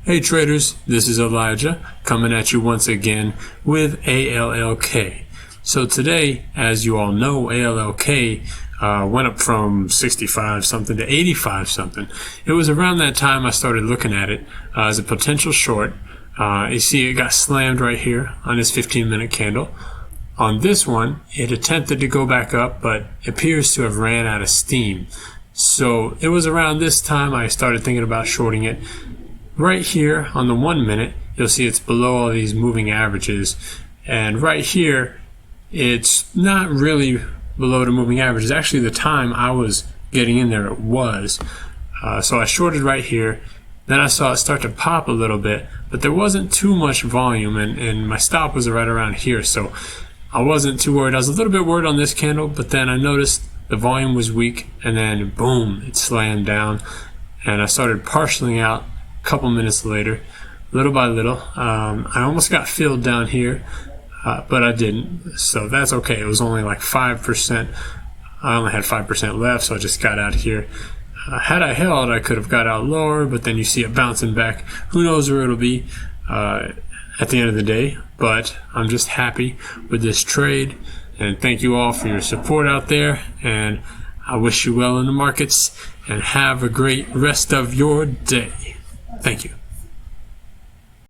Hey traders, this is Elijah coming at you once again with ALLK. So today, as you all know, ALLK went up from 65 something to 85 something. It was around that time I started looking at it as a potential short. You see it got slammed right here on this 15-minute candle. On this one, it attempted to go back up, but appears to have ran out of steam. So it was around this time I started thinking about shorting it. Right here on the 1 minute, you'll see it's below all these moving averages. And right here, it's not really below the moving averages. Actually, the time I was getting in there, it was. So I shorted right here. Then I saw it start to pop a little bit, but there wasn't too much volume, and my stop was right around here. So I wasn't too worried. I was a little bit worried on this candle, but then I noticed the volume was weak, and then boom, it slammed down. And I started partialing out. Couple minutes later, little by little, I almost got filled down here, but I didn't, so that's okay. It was only like 5%. I only had 5% left, so I just got out of here. Had I held, I could have got out lower, but then you see it bouncing back. Who knows where it'll be at the end of the day, but I'm just happy with this trade, and thank you all for your support out there, and I wish you well in the markets, and have a great rest of your day. Thank you.